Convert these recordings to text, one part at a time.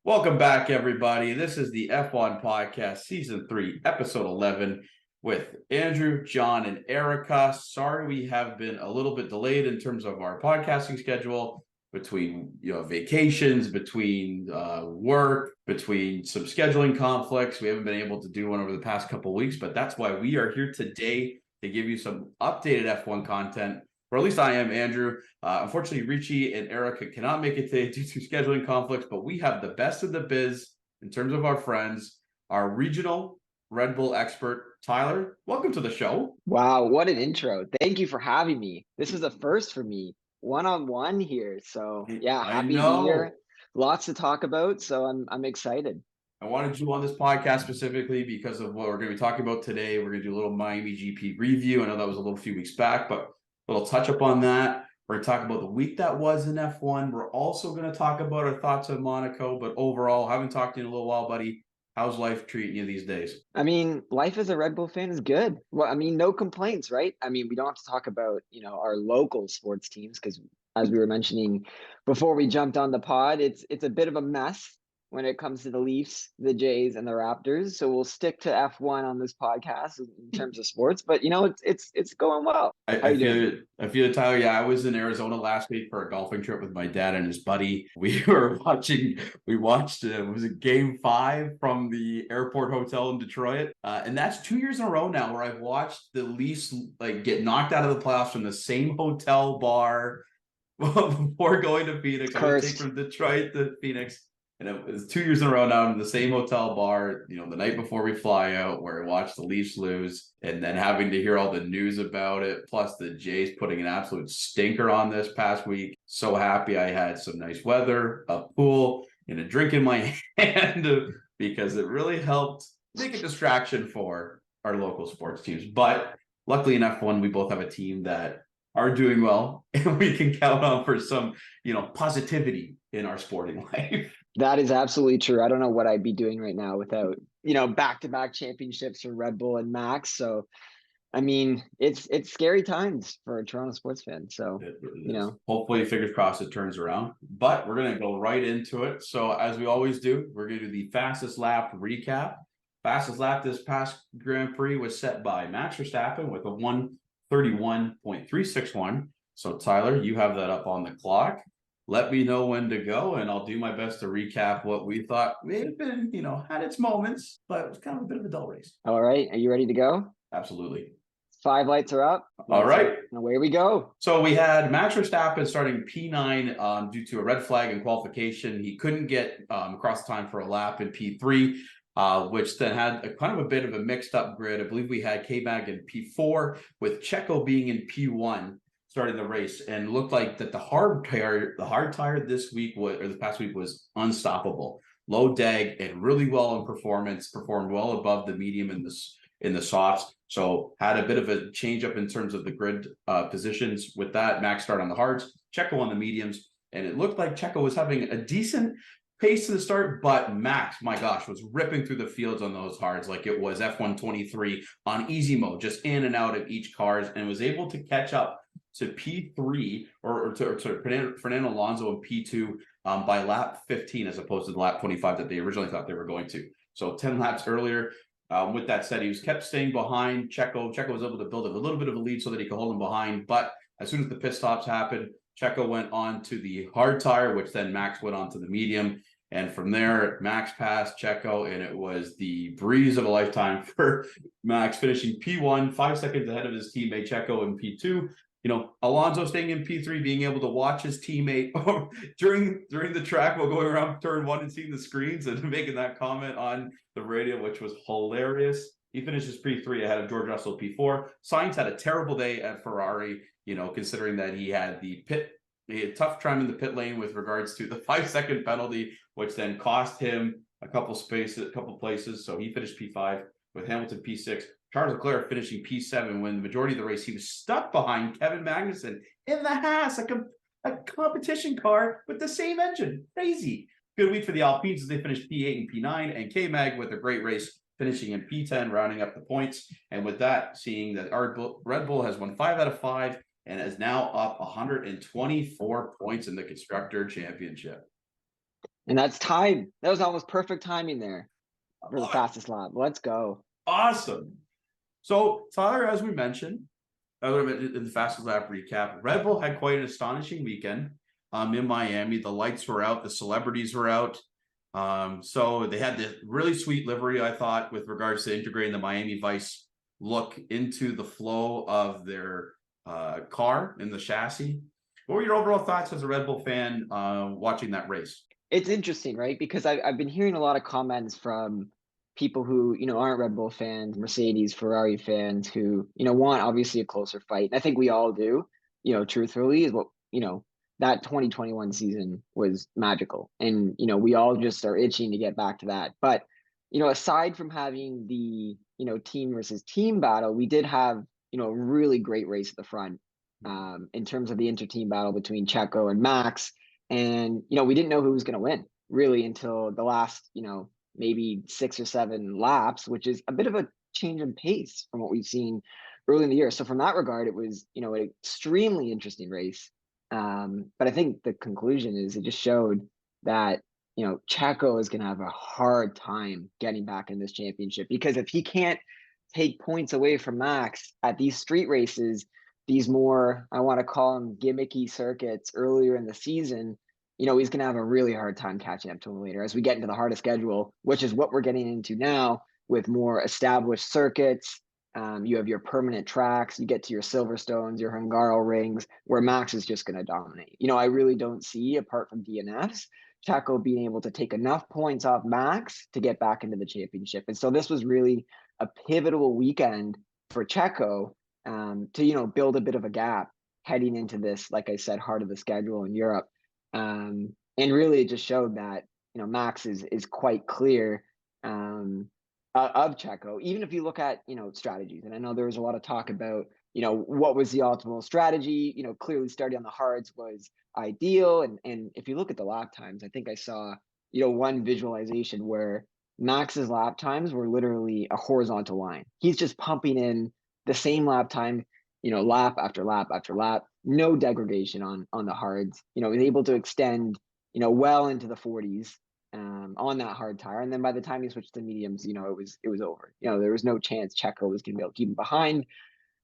Welcome back, everybody. This is the F1 Podcast, Season 3, Episode 11, with Andrew, John, and Erica. Sorry we have been a little bit delayed in terms of our podcasting schedule between vacations, between work, between some scheduling conflicts. We haven't been able to do one over the past couple of weeks, but that's why we are here today to give you some updated F1 content. Or at least I am, Andrew. Unfortunately, Richie and Erica cannot make it today due to scheduling conflicts, but we have the best of the biz in terms of our friends, our regional Red Bull expert, Tyler. Welcome to the show. Wow, what an intro. Thank you for having me. This is a first for me, one-on-one here. So yeah, happy to be here. Lots to talk about, so I'm excited. I wanted you on this podcast specifically because of what we're going to be talking about today. We're going to do a little Miami GP review. I know that was a few weeks back, but a little touch up on that. We're going to talk about the week that was in F1. We're also going to talk about our thoughts on Monaco, but overall, haven't talked to you in a little while, buddy. How's life treating you these days? I mean, life as a Red Bull fan is good. Well, I mean, no complaints, right? I mean, we don't have to talk about, our local sports teams because as we were mentioning before we jumped on the pod, it's a bit of a mess when it comes to the Leafs, the Jays, and the Raptors. So we'll stick to F1 on this podcast in terms of sports, but it's going well. I feel it, Tyler. Yeah, I was in Arizona last week for a golfing trip with my dad and his buddy. We watched it was game 5 from the airport hotel in Detroit. And that's 2 years in a row now where I've watched the Leafs get knocked out of the playoffs from the same hotel bar before going to Phoenix. I was taken from Detroit to Phoenix. And it was 2 years in a row now in the same hotel bar, the night before we fly out, where we watched the Leafs lose, and then having to hear all the news about it, plus the Jays putting an absolute stinker on this past week. So happy I had some nice weather, a pool, and a drink in my hand because it really helped make a distraction for our local sports teams. But luckily in F1, we both have a team that are doing well, and we can count on for some, positivity in our sporting life. That is absolutely true. I don't know what I'd be doing right now without, back-to-back championships for Red Bull and Max. So, I mean, it's scary times for a Toronto sports fan. So, really hopefully, fingers crossed, it turns around. But we're going to go right into it. So, as we always do, we're going to do the fastest lap recap. Fastest lap this past Grand Prix was set by Max Verstappen with a 1:31.361. So, Tyler, you have that up on the clock. Let me know when to go, and I'll do my best to recap what we thought may have been, had its moments, but it was kind of a bit of a dull race. All right. Are you ready to go? Absolutely. 5 lights are up. All right. Away we go. So we had Max Verstappen starting P9 due to a red flag in qualification. He couldn't get across the time for a lap in P3, which then had a bit of a mixed up grid. I believe we had K-Mag in P4 with Checo being in P1. Starting the race, and looked like that the hard tire this past week was unstoppable. Low dag and really well in performance, performed well above the medium in the softs. So had a bit of a change up in terms of the grid positions with that. Max started on the hards, Checo on the mediums, and it looked like Checo was having a decent pace to the start, but Max, my gosh, was ripping through the fields on those hards like it was F1 23 on easy mode, just in and out of each cars, and was able to catch up to P3 or to Fernando Alonso in P2 by lap 15 as opposed to the lap 25 that they originally thought they were going to. So 10 laps earlier. With that said, he was kept staying behind Checo. Checo was able to build a little bit of a lead so that he could hold him behind. But as soon as the pit stops happened, Checo went on to the hard tire, which then Max went on to the medium. And from there, Max passed Checo, and it was the breeze of a lifetime for Max, finishing P1, 5 seconds ahead of his teammate Checo in P2. Alonso staying in P3, being able to watch his teammate during the track while going around turn 1 and seeing the screens and making that comment on the radio, which was hilarious. He finishes P3 ahead of George Russell P4. Sainz had a terrible day at Ferrari, considering that he had a tough time in the pit lane with regards to the 5-second penalty, which then cost him a couple places. So he finished P5 with Hamilton P6. Charles Leclerc finishing P7 when the majority of the race he was stuck behind Kevin Magnussen in the Haas, like a competition car with the same engine. Crazy. Good week for the Alpines as they finished P8 and P9, and K-Mag with a great race finishing in P10, rounding up the points. And with that, seeing that our Red Bull has won 5 out of 5 and is now up 124 points in the Constructor Championship. And that's tied. That was almost perfect timing there I for the love it. fastest lap. Let's go. Awesome. So, Tyler, as we mentioned, in the fastest lap recap, Red Bull had quite an astonishing weekend in Miami. The lights were out, the celebrities were out. So they had this really sweet livery, I thought, with regards to integrating the Miami Vice look into the flow of their car and the chassis. What were your overall thoughts as a Red Bull fan watching that race? It's interesting, right? Because I've been hearing a lot of comments from people who, aren't Red Bull fans, Mercedes, Ferrari fans who, want obviously a closer fight. And I think we all do, truthfully, is what, that 2021 season was magical. And, we all just are itching to get back to that. But, aside from having the, team versus team battle, we did have, a really great race at the front in terms of the inter-team battle between Checo and Max. And, we didn't know who was going to win really until the last, maybe 6 or 7 laps, which is a bit of a change in pace from what we've seen early in the year. So from that regard, it was, an extremely interesting race. But I think the conclusion is it just showed that, Checo is going to have a hard time getting back in this championship, because if he can't take points away from Max at these street races, these more, I want to call them gimmicky circuits earlier in the season, he's going to have a really hard time catching up to him later as we get into the hardest schedule, which is what we're getting into now with more established circuits. You have your permanent tracks, you get to your Silverstones, your Hungaro rings, where Max is just going to dominate. I really don't see, apart from DNFs, Checo being able to take enough points off Max to get back into the championship. And so this was really a pivotal weekend for Checo to, build a bit of a gap heading into this, like I said, heart of the schedule in Europe. And really it just showed that, Max is quite clear of Checo, even if you look at, strategies. And I know there was a lot of talk about, what was the optimal strategy, clearly starting on the hards was ideal. And if you look at the lap times, I think I saw, one visualization where Max's lap times were literally a horizontal line. He's just pumping in the same lap time, lap after lap after lap, no degradation on the hards. Was able to extend, well into the 40s on that hard tire. And then by the time he switched to mediums, it was over. There was no chance Checo was going to be able to keep him behind,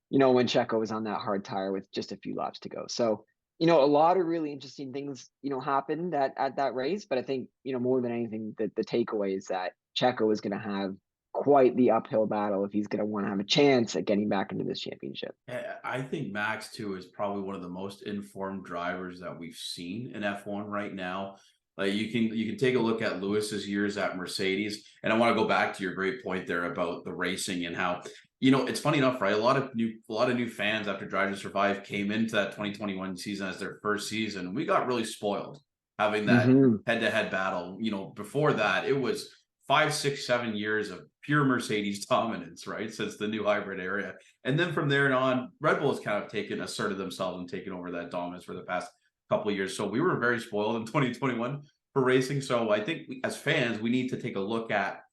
when Checo was on that hard tire with just a few laps to go. So, a lot of really interesting things, happened at that race. But I think, more than anything, the takeaway is that Checo is going to have quite the uphill battle if he's going to want to have a chance at getting back into this championship. I think Max too is probably one of the most informed drivers that we've seen in F1 right now. Like you can take a look at Lewis's years at Mercedes, and I want to go back to your great point there about the racing and how it's funny enough, right? A lot of new fans after Drive to Survive came into that 2021 season as their first season. We got really spoiled having that head-to-head battle. Before that, it was 5, 6, 7 years of pure Mercedes dominance, right? Since the new hybrid era. And then from there on, Red Bull has kind of asserted themselves and taken over that dominance for the past couple of years. So we were very spoiled in 2021 for racing. So I think as fans, we need to take a look at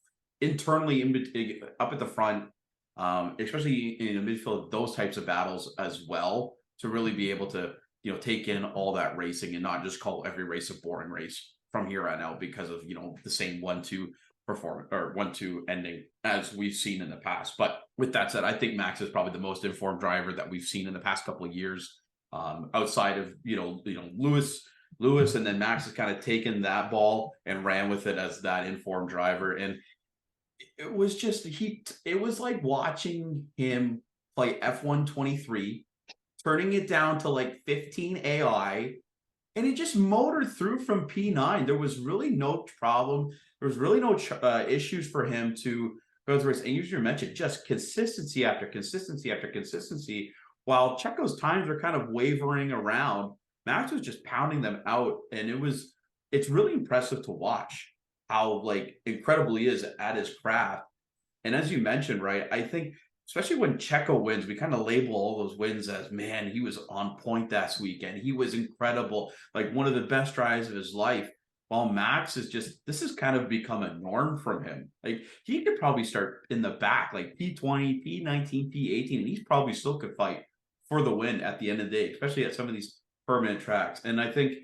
internally up at the front, especially in the midfield, those types of battles as well, to really be able to, take in all that racing and not just call every race a boring race from here on out because of, the same 1-2 performance or 1-2 ending as we've seen in the past. But with that said, I think Max is probably the most informed driver that we've seen in the past couple of years, outside of Lewis, and then Max has kind of taken that ball and ran with it as that informed driver. And it was just it was like watching him play F1 23, turning it down to like 15 AI, and he just motored through from P9. There was really no problem. There was really no issues for him to go through this. And you mentioned just consistency after consistency after consistency. While Checo's times are kind of wavering around, Max was just pounding them out. And it's really impressive to watch how incredible he is at his craft. And as you mentioned, right, I think especially when Checo wins, we kind of label all those wins as, man, he was on point that weekend. He was incredible, like one of the best drives of his life. While Max is this has kind of become a norm from him. Like he could probably start in the back, like P20, P19, P18, and he's probably still could fight for the win at the end of the day, especially at some of these permanent tracks. And I think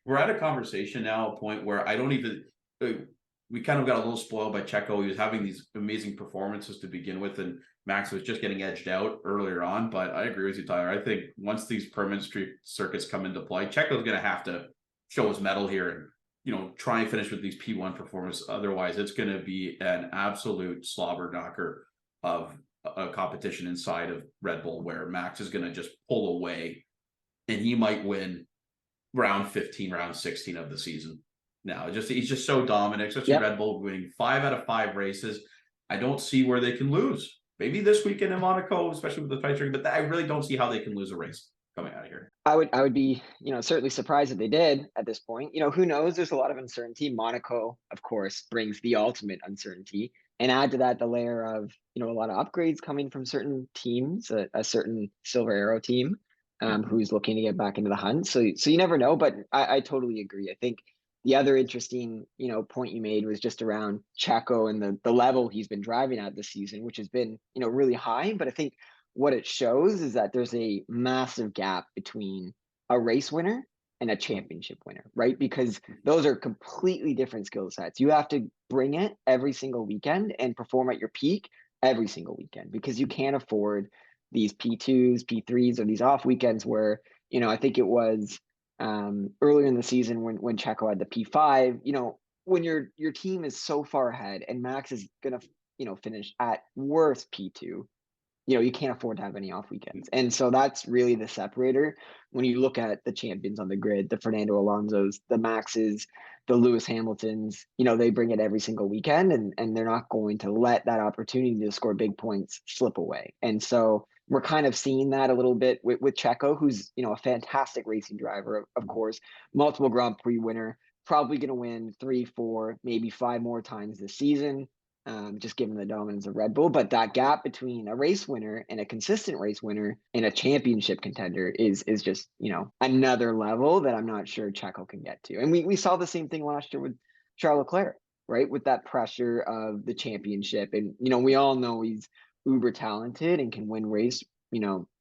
we're at a conversation now, a point where I don't even. We kind of got a little spoiled by Checo. He was having these amazing performances to begin with, and Max was just getting edged out earlier on. But I agree with you, Tyler. I think once these permanent street circuits come into play, Checo's going to have to show his mettle here and try and finish with these P1 performances. Otherwise, it's going to be an absolute slobber knocker of a competition inside of Red Bull, where Max is going to just pull away, and he might win round 15, round 16 of the season. Now, he's just so dominant, especially Red Bull winning 5 out of 5 races. I don't see where they can lose. Maybe this weekend in Monaco, especially with the tight string, but I really don't see how they can lose a race coming out of here. I would be, certainly surprised if they did at this point. Who knows? There's a lot of uncertainty. Monaco, of course, brings the ultimate uncertainty. And add to that the layer of, a lot of upgrades coming from certain teams, a certain Silver Arrow team who's looking to get back into the hunt. So you never know, but I totally agree. I think the other interesting, point you made was just around Checo and the level he's been driving at this season, which has been, really high. But I think what it shows is that there's a massive gap between a race winner and a championship winner, right? Because those are completely different skill sets. You have to bring it every single weekend and perform at your peak every single weekend, because you can't afford these P2s, P3s, or these off weekends where, I think it was earlier in the season when Checo had the P5, when your team is so far ahead and Max is going to, finish at worst P2, you can't afford to have any off weekends. And so that's really the separator when you look at the champions on the grid, the Fernando Alonso's, the Maxes, the Lewis Hamiltons, they bring it every single weekend, and they're not going to let that opportunity to score big points slip away. And so we're kind of seeing that a little bit with Checo, who's, a fantastic racing driver, of course, multiple Grand Prix winner, probably going to win 3, 4, maybe 5 more times this season. Just given the dominance of Red Bull. But that gap between a race winner and a consistent race winner and a championship contender is just, another level that I'm not sure Checo can get to. And we saw the same thing last year with Charles Leclerc, right? With that pressure of the championship. And, we all know he's uber talented and can win race,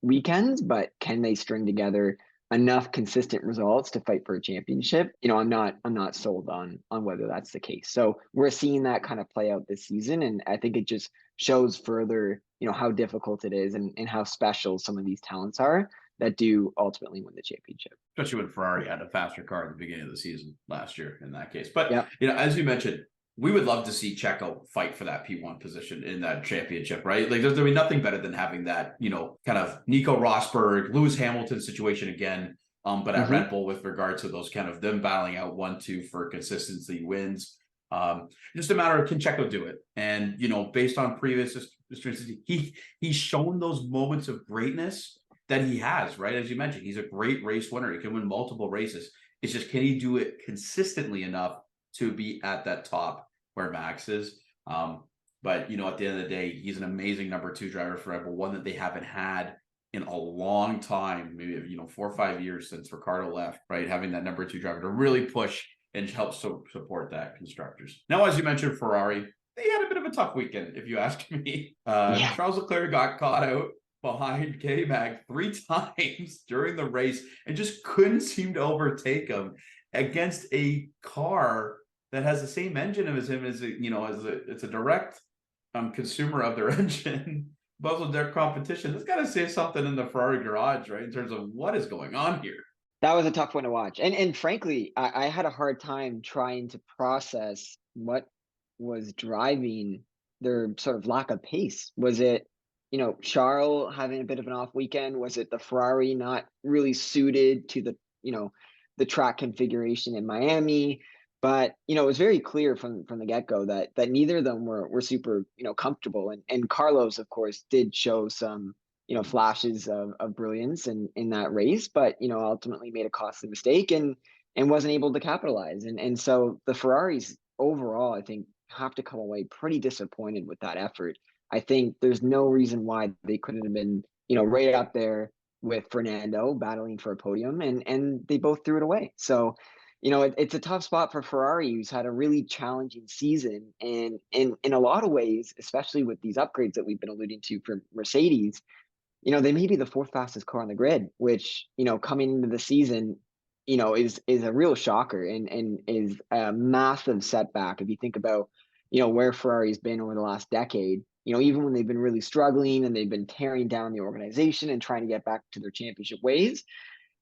weekends, but can they string together enough consistent results to fight for a championship? I'm not sold on whether that's the case. So we're seeing that kind of play out this season, and I think it just shows further, how difficult it is and how special some of these talents are that do ultimately win the championship. Especially when Ferrari had a faster car at the beginning of the season last year in that case. But yep. As you mentioned, we would love to see Checo fight for that P1 position in that championship, right? Like there'll be nothing better than having that, kind of Nico Rosberg, Lewis Hamilton situation again. But at Red Bull, with regard to those kind of them battling out 1-2 for consistency wins. Just a matter of, can Checo do it? And, based on previous experiences, he's shown those moments of greatness that he has, right? As you mentioned, he's a great race winner. He can win multiple races. It's just, can he do it consistently enough to be at that top where Max is? But, at the end of the day, he's an amazing number 2 driver for Red Bull, one that they haven't had in a long time, maybe, 4 or 5 years since Ricardo left, right? Having that number 2 driver to really push and help support that constructors. Now, as you mentioned, Ferrari, they had a bit of a tough weekend, if you ask me. Charles Leclerc got caught out behind K-Mag 3 times during the race and just couldn't seem to overtake him against a car that has the same engine as him, it's a direct consumer of their engine. But with their competition, it's got to say something in the Ferrari garage, right? In terms of what is going on here. That was a tough one to watch. And frankly, I had a hard time trying to process what was driving their sort of lack of pace. Was it, Charles having a bit of an off weekend? Was it the Ferrari not really suited to the, the track configuration in Miami? But, it was very clear from the get-go that neither of them were super, comfortable. And Carlos, of course, did show some, flashes of brilliance in that race, but, ultimately made a costly mistake and wasn't able to capitalize. And so the Ferraris overall, I think, have to come away pretty disappointed with that effort. I think there's no reason why they couldn't have been, right up there with Fernando battling for a podium, and they both threw it away. So, it's a tough spot for Ferrari, who's had a really challenging season. And in a lot of ways, especially with these upgrades that we've been alluding to for Mercedes, they may be the 4th fastest car on the grid, which, coming into the season, is a real shocker and is a massive setback. If you think about, where Ferrari's been over the last decade, even when they've been really struggling and they've been tearing down the organization and trying to get back to their championship ways,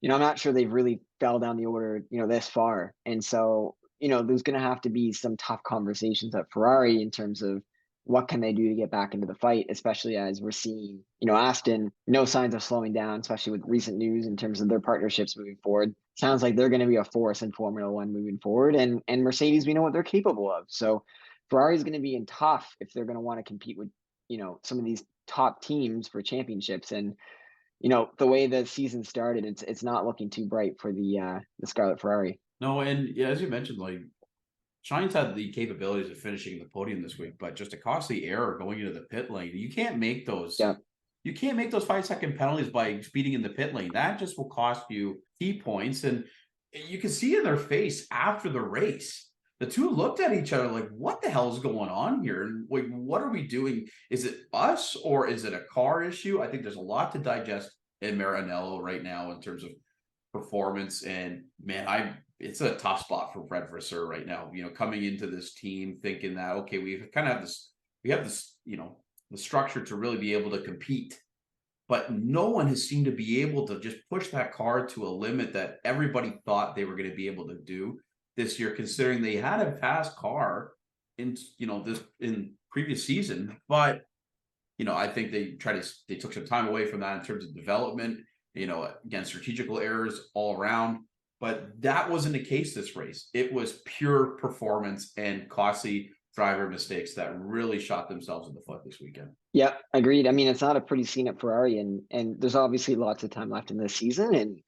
I'm not sure they've really fell down the order, this far. And so, there's going to have to be some tough conversations at Ferrari in terms of what can they do to get back into the fight, especially as we're seeing, Aston, no signs of slowing down, especially with recent news in terms of their partnerships moving forward. Sounds like they're going to be a force in Formula One moving forward. And Mercedes, we know what they're capable of. So Ferrari's going to be in tough if they're going to want to compete with, some of these top teams for championships. And the way the season started, it's not looking too bright for the Scarlet Ferrari. No, and yeah, as you mentioned, like Shine's had the capabilities of finishing the podium this week, but just a costly error going into the pit lane. You can't make those. Yeah. You can't make those 5-second penalties by speeding in the pit lane. That just will cost you key points. And you can see in their face after the race, the two looked at each other like, what the hell is going on here? And like, what are we doing? Is it us or is it a car issue? I think there's a lot to digest in Maranello right now in terms of performance. And man, it's a tough spot for Fred Vasseur right now, coming into this team thinking that, okay, we have this, the structure to really be able to compete, but no one has seemed to be able to just push that car to a limit that everybody thought they were going to be able to do this year, considering they had a fast car in, this in previous season. But, I think they took some time away from that in terms of development, again, strategical errors all around. But that wasn't the case this race. It was pure performance and costly driver mistakes that really shot themselves in the foot this weekend. Yeah, agreed. I mean, it's not a pretty scene at Ferrari, and there's obviously lots of time left in this season, and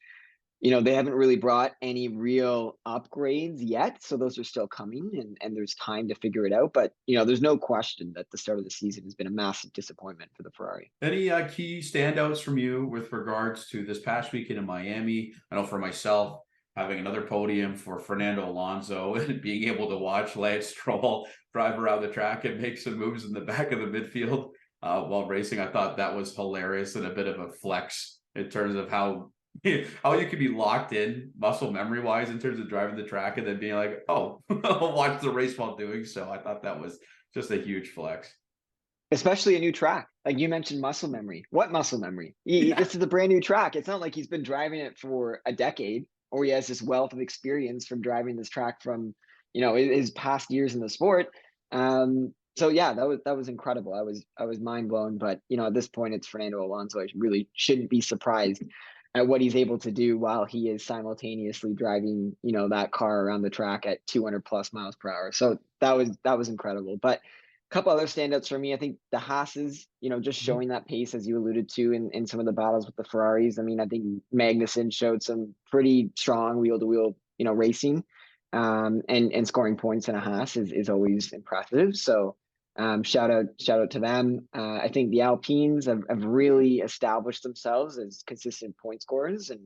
they haven't really brought any real upgrades yet, so those are still coming, and there's time to figure it out. But there's no question that the start of the season has been a massive disappointment for the Ferrari. Any key standouts from you with regards to this past weekend in Miami? I know for myself, having another podium for Fernando Alonso and being able to watch Lance Stroll drive around the track and make some moves in the back of the midfield while racing. I thought that was hilarious and a bit of a flex in terms of how you could be locked in muscle memory wise in terms of driving the track and then being like, oh, I'll watch the race while doing so. I thought that was just a huge flex. Especially a new track. Like you mentioned muscle memory. What muscle memory? This is a brand new track. It's not like he's been driving it for a decade or he has this wealth of experience from driving this track from, his past years in the sport. So yeah, that was incredible. I was mind blown, but at this point it's Fernando Alonso. I really shouldn't be surprised at what he's able to do while he is simultaneously driving, that car around the track at 200 plus miles per hour. So that was incredible. But a couple other standouts for me, I think the Haas's, just showing that pace as you alluded to in some of the battles with the Ferraris. I mean, I think Magnussen showed some pretty strong wheel to wheel, racing, and scoring points in a Haas is always impressive. So shout out to them. I think the Alpines have really established themselves as consistent point scorers, and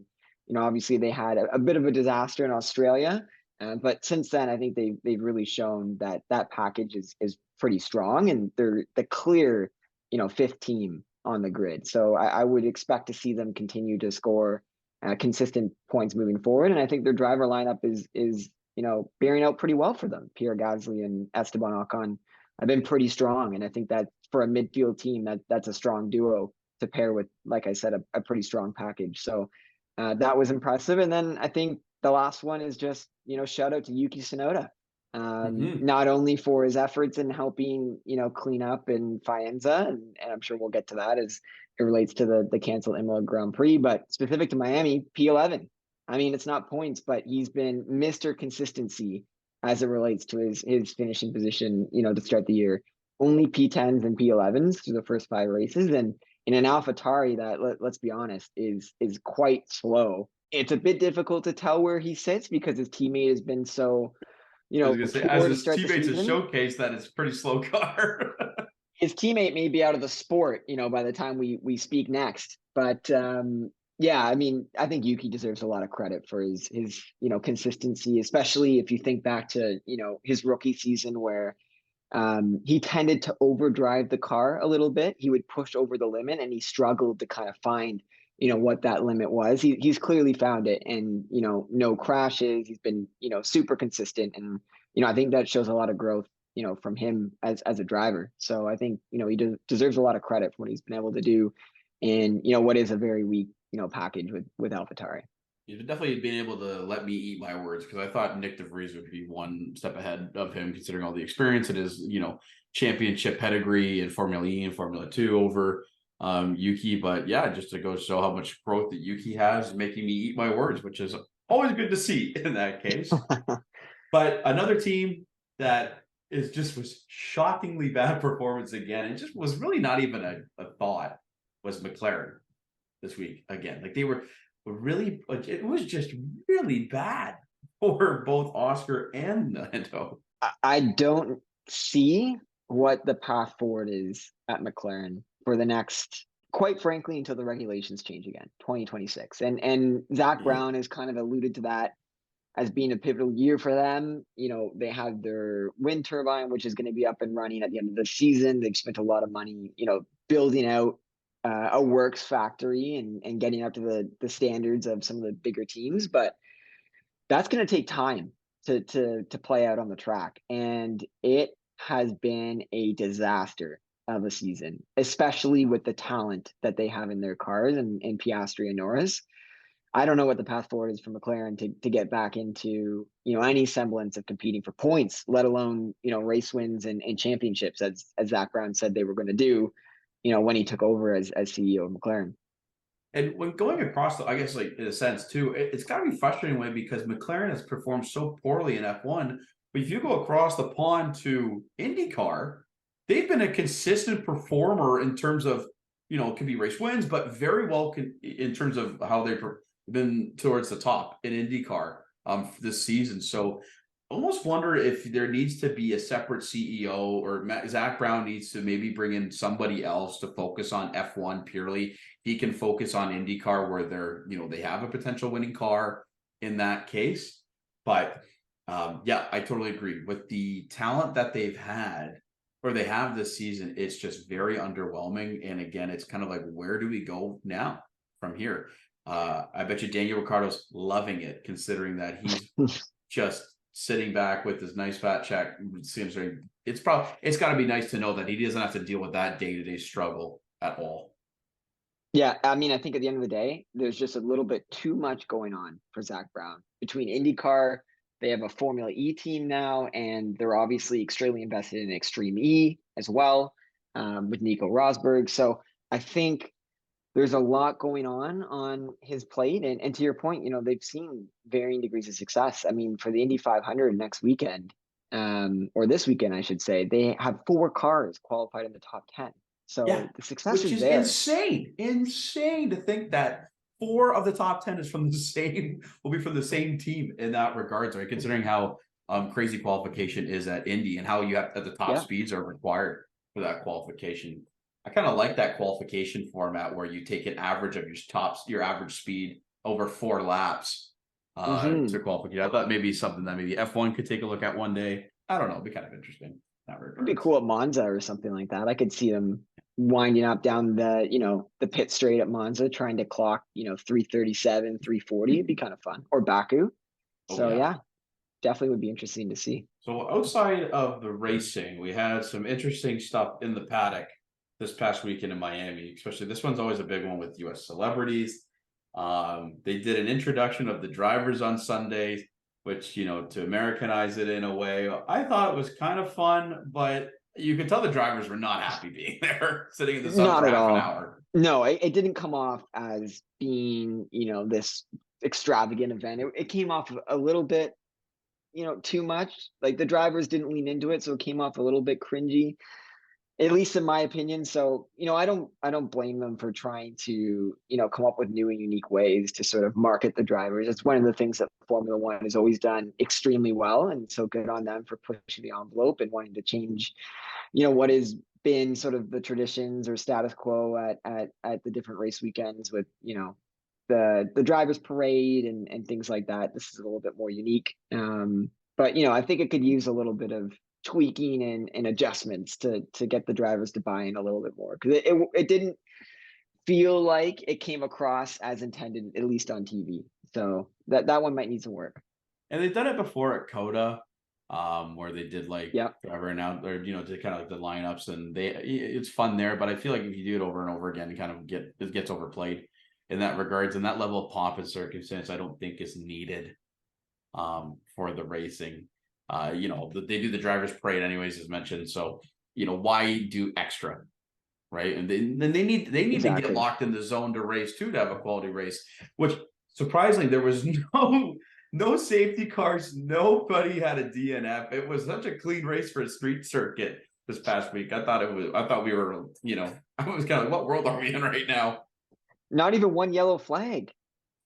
obviously they had a bit of a disaster in Australia, but since then I think they've really shown that package is pretty strong, and they're the clear fifth team on the grid. So I would expect to see them continue to score consistent points moving forward, and I think their driver lineup is bearing out pretty well for them. Pierre Gasly and Esteban Ocon have been pretty strong. And I think that for a midfield team, that's a strong duo to pair with, like I said, a pretty strong package. So that was impressive. And then I think the last one is just, shout out to Yuki Tsunoda. Not only for his efforts in helping, clean up in Faenza, and I'm sure we'll get to that as it relates to the canceled Imola Grand Prix, but specific to Miami, P11. I mean, it's not points, but he's been Mr. Consistency as it relates to his finishing position, to start the year. Only P10s and P11s through the first 5 races. And in an AlphaTauri that, let's be honest, is quite slow. It's a bit difficult to tell where he sits because his teammate has been so, I was gonna say, as his teammates have showcased that it's a pretty slow car. His teammate may be out of the sport, by the time we speak next. But yeah, I mean, I think Yuki deserves a lot of credit for his consistency, especially if you think back to, his rookie season where he tended to overdrive the car a little bit. He would push over the limit and he struggled to kind of find, what that limit was. He's clearly found it, and no crashes. He's been super consistent, and I think that shows a lot of growth from him as a driver. So I think he deserves a lot of credit for what he's been able to do in what is a very weak package with AlphaTauri. He's definitely been able to let me eat my words, because I thought Nick DeVries would be one step ahead of him, considering all the experience it is, championship pedigree in Formula E and Formula 2 over Yuki. But yeah, just to go show how much growth that Yuki has, making me eat my words, which is always good to see in that case. But another team that was shockingly bad performance again, and just was really not even a thought, was McLaren this week again. Like, they were really, it was just really bad for both Oscar and Lando. I don't see what the path forward is at McLaren for the next, quite frankly, until the regulations change again, 2026. And Zach Brown has kind of alluded to that as being a pivotal year for them. They have their wind turbine, which is going to be up and running at the end of the season. They've spent a lot of money, building out a works factory and getting up to the standards of some of the bigger teams. But that's going to take time to play out on the track. And it has been a disaster of a season, especially with the talent that they have in their cars and Piastri and Norris. I don't know what the path forward is for McLaren to get back into, any semblance of competing for points, let alone, race wins and championships, as Zach Brown said they were going to do, when he took over as CEO of McLaren. And when going across, I guess, like, in a sense too, it's got to be frustrating way, because McLaren has performed so poorly in F1. But if you go across the pond to IndyCar, they've been a consistent performer in terms of, it could be race wins, but very well in terms of how they've been towards the top in IndyCar this season. So almost wonder if there needs to be a separate CEO, or Zach Brown needs to maybe bring in somebody else to focus on F1 purely. He can focus on IndyCar, where they have a potential winning car in that case. But yeah, I totally agree with the talent that they've had, or they have this season. It's just very underwhelming. And again, it's kind of like, where do we go now from here? I bet you Daniel Ricciardo's loving it, considering that he's just sitting back with his nice fat check. Seems like it's got to be nice to know that he doesn't have to deal with that day-to-day struggle at all. Yeah, I mean, I think at the end of the day, there's just a little bit too much going on for Zach Brown. Between IndyCar, they have a Formula E team now, and they're obviously extremely invested in Extreme E as well, with Nico Rosberg. So I think there's a lot going on his plate. And to your point, they've seen varying degrees of success. I mean, for the Indy 500 next weekend, or this weekend, I should say, they have 4 cars qualified in the top 10. So Yeah, the success which is there. insane to think that 4 of the top 10 will be from the same team in that regards, right? Considering how crazy qualification is at Indy, and how you have the top speeds are required for that qualification. I kind of like that qualification format where you take an average of your average speed over 4 laps to qualify. I thought maybe something that maybe F1 could take a look at one day. I don't know. It'd be kind of interesting. It'd be cool at Monza or something like that. I could see them winding up down the pit straight at Monza, trying to clock 337, 340. It'd be kind of fun. Or Baku. So yeah, definitely would be interesting to see. So outside of the racing, we had some interesting stuff in the paddock this past weekend in Miami. Especially this one's always a big one with U.S. celebrities. They did an introduction of the drivers on Sunday, which, to Americanize it in a way, I thought it was kind of fun, but you could tell the drivers were not happy being there, sitting in the sun for half an hour. No, it didn't come off as being, this extravagant event. It came off a little bit, too much. Like, the drivers didn't lean into it, so it came off a little bit cringy, at least in my opinion. So, I don't blame them for trying to, come up with new and unique ways to sort of market the drivers. It's one of the things that Formula One has always done extremely well. And so good on them for pushing the envelope and wanting to change, what has been sort of the traditions or status quo at the different race weekends with, the drivers parade and things like that. This is a little bit more unique. But, I think it could use a little bit of tweaking and adjustments to get the drivers to buy in a little bit more, because it didn't feel like it came across as intended, at least on TV. So that one might need some work. And they've done it before at Coda, where they did like Yep. forever now, or did kind of like the lineups, and it's fun there. But I feel like if you do it over and over again, it gets overplayed in that regards, and that level of pomp and circumstance, I don't think is needed for the racing. They do the driver's parade anyways, as mentioned. So why do extra? Right. And then they need to get Exactly. locked in the zone to race too, to have a quality race, which surprisingly there was no safety cars. Nobody had a DNF. It was such a clean race for a street circuit this past week. I thought we were, I was kind of, what world are we in right now? Not even one yellow flag.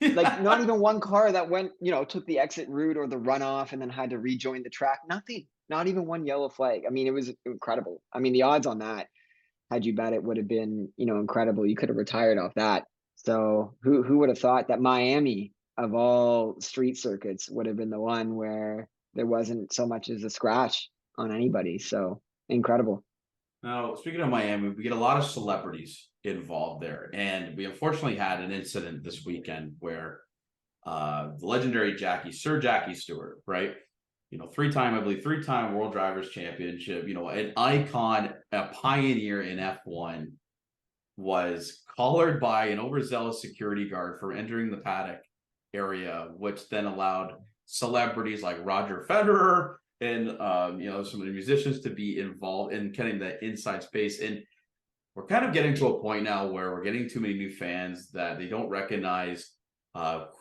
Like not even one car that went, took the exit route or the runoff and then had to rejoin the track. Nothing. Not even one yellow flag. I mean, it was incredible. I mean, the odds on that, had you bet it, would have been, incredible. You could have retired off that. So who would have thought that Miami, of all street circuits, would have been the one where there wasn't so much as a scratch on anybody. So incredible. Now, speaking of Miami, we get a lot of celebrities involved there, and we unfortunately had an incident this weekend where the legendary Sir Jackie Stewart, right? Three-time World Drivers' Championship, an icon, a pioneer in F1, was collared by an overzealous security guard for entering the paddock area, which then allowed celebrities like Roger Federer and some of the musicians to be involved in getting that inside space. And we're kind of getting to a point now where we're getting too many new fans that they don't recognize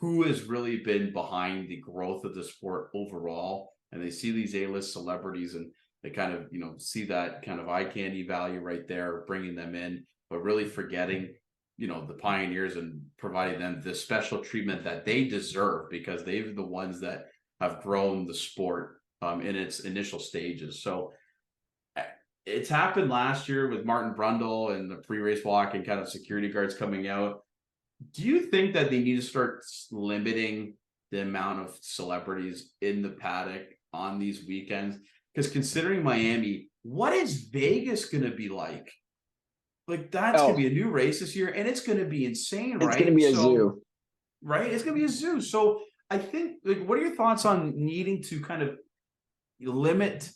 who has really been behind the growth of the sport overall. And they see these A-list celebrities and they kind of, see that kind of eye candy value right there, bringing them in, but really forgetting, the pioneers and providing them the special treatment that they deserve, because they're the ones that have grown the sport in its initial stages. So it's happened last year with Martin Brundle and the pre-race walk and kind of security guards coming out. Do you think that they need to start limiting the amount of celebrities in the paddock on these weekends? Because considering Miami, what is Vegas going to be like? Like, that's going to be a new race this year, and it's going to be insane, right? It's going to be a zoo. Right? It's going to be a zoo. So I think, what are your thoughts on needing to kind of limit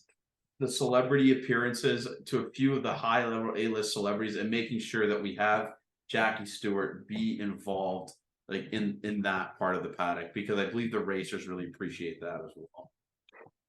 the celebrity appearances to a few of the high-level A-list celebrities and making sure that we have Jackie Stewart be involved like in that part of the paddock, because I believe the racers really appreciate that as well.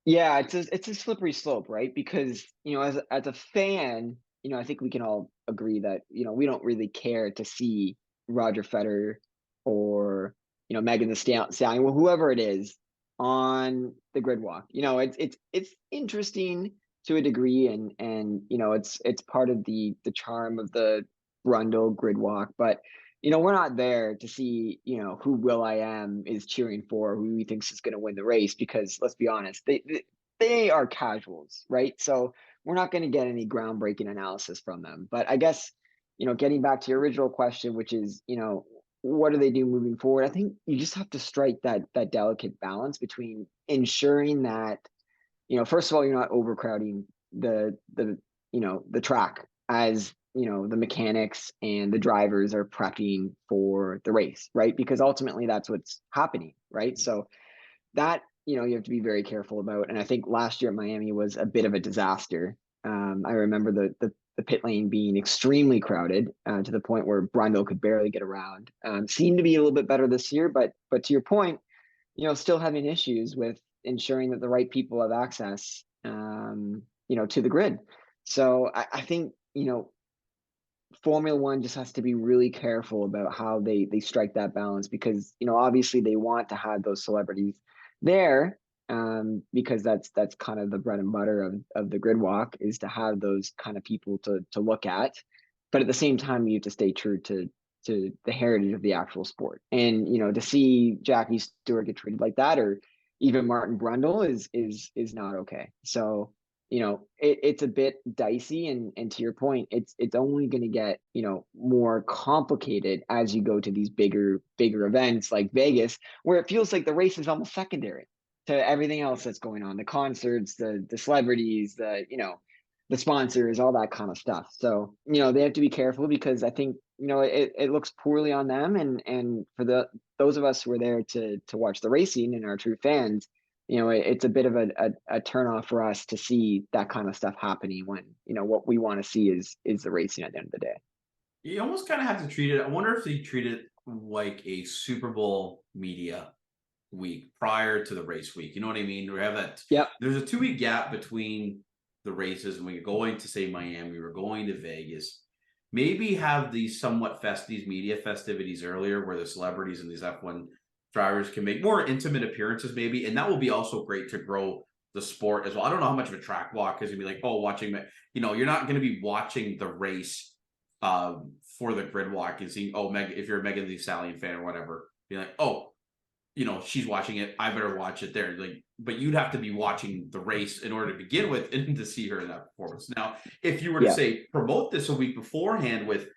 Yeah, it's a slippery slope, right? Because, as a fan, I think we can all agree that, we don't really care to see Roger Federer or, Megan the Stallion, well, whoever it is, on the grid walk. It's interesting to a degree, and it's part of the charm of the Brundle grid walk, but we're not there to see, who will.i.am is cheering for, who he thinks is going to win the race, because let's be honest, they are casuals, right? So we're not going to get any groundbreaking analysis from them. But I guess, getting back to your original question, which is, what do they do moving forward? I think you just have to strike that delicate balance between ensuring that, first of all, you're not overcrowding the track as the mechanics and the drivers are prepping for the race, right? Because ultimately that's what's happening, right? So that, you have to be very careful about. And I think last year at Miami was a bit of a disaster. I remember the pit lane being extremely crowded to the point where Brundle could barely get around. Seemed to be a little bit better this year, but to your point, still having issues with ensuring that the right people have access, to the grid. So I think, Formula One just has to be really careful about how they strike that balance, because, obviously they want to have those celebrities there, because that's kind of the bread and butter of the grid walk, is to have those kind of people to look at. But at the same time, you have to stay true to the heritage of the actual sport. And, to see Jackie Stewart get treated like that, or even Martin Brundle, is not okay. So, it's a bit dicey, and to your point, it's only going to get, more complicated as you go to these bigger events like Vegas, where it feels like the race is almost secondary to everything else that's going on, the concerts, the celebrities, the sponsors, all that kind of stuff. So, they have to be careful because I think, it looks poorly on them. And for those of us who are there to watch the racing and are true fans, it's a bit of a turn off for us to see that kind of stuff happening when, what we want to see is the racing at the end of the day. You almost kind of have to treat it. I wonder if they treat it like a Super Bowl media week prior to the race week. You know what I mean? We have that. Yep. There's a 2-week gap between the races, and we're going to say Miami, we're going to Vegas. Maybe have these somewhat these media festivities earlier, where the celebrities and these F1 drivers can make more intimate appearances, maybe, and that will be also great to grow the sport as well. I don't know how much of a track walk is gonna be like. Oh, watching, you're not going to be watching the race for the grid walk and seeing, oh, Meg, if you're a Megan Thee Stallion fan or whatever, be like, oh, she's watching it, I better watch it there. Like, but you'd have to be watching the race in order to begin with and to see her in that performance. Now, if you were to say promote this a week beforehand with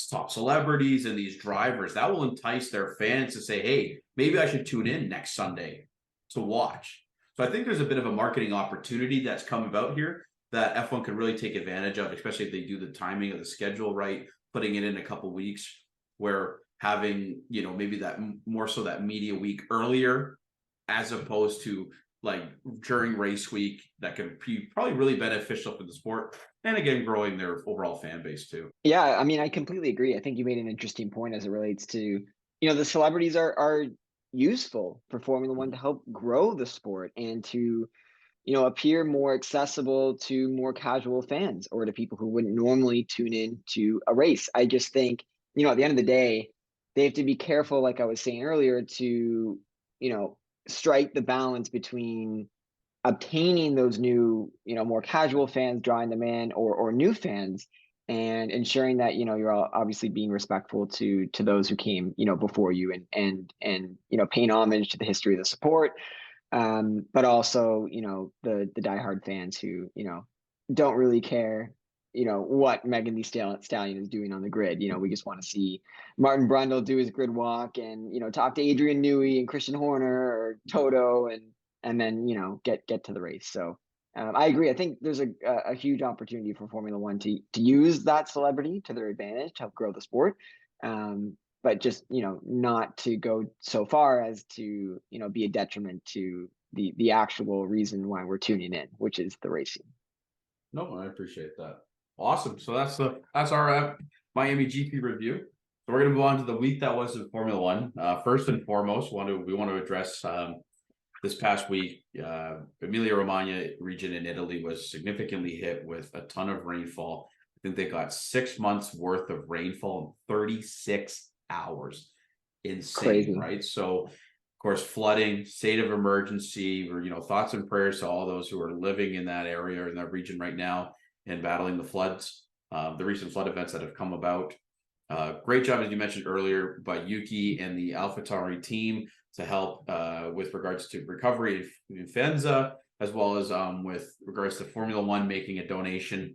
top celebrities and these drivers, that will entice their fans to say, hey, maybe I should tune in next Sunday to watch. So I think there's a bit of a marketing opportunity that's come about here that F1 could really take advantage of, especially if they do the timing of the schedule right, putting it in a couple weeks, where having, maybe that more so that media week earlier, as opposed to like during race week, that could be probably really beneficial for the sport. And again, growing their overall fan base too. Yeah, I mean, I completely agree. I think you made an interesting point as it relates to, the celebrities are useful for Formula One to help grow the sport and to, appear more accessible to more casual fans or to people who wouldn't normally tune in to a race. I just think, at the end of the day, they have to be careful, like I was saying earlier, to, strike the balance between obtaining those new, more casual fans, drawing them in, or new fans, and ensuring that, you're all obviously being respectful to those who came, before you, and paying homage to the history of the sport. But also, the diehard fans who, don't really care, what Megan Thee Stallion is doing on the grid. We just want to see Martin Brundle do his grid walk and, talk to Adrian Newey and Christian Horner or Toto and then, get to the race. So I agree. I think there's a huge opportunity for Formula One to use that celebrity to their advantage to help grow the sport. But just, not to go so far as to, be a detriment to the actual reason why we're tuning in, which is the racing. No, I appreciate that. Awesome. So that's our Miami GP review. So we're going to move on to the week that was in Formula One. First and foremost, we want to address this past week. Emilia-Romagna region in Italy was significantly hit with a ton of rainfall. I think they got 6 months worth of rainfall in 36 hours. Insane, crazy, right? So, of course, flooding, state of emergency, or thoughts and prayers to all those who are living in that area, in that region right now, and battling the floods, the recent flood events that have come about. Great job, as you mentioned earlier, by Yuki and the AlphaTauri team to help with regards to recovery in Faenza, as well as with regards to Formula One making a donation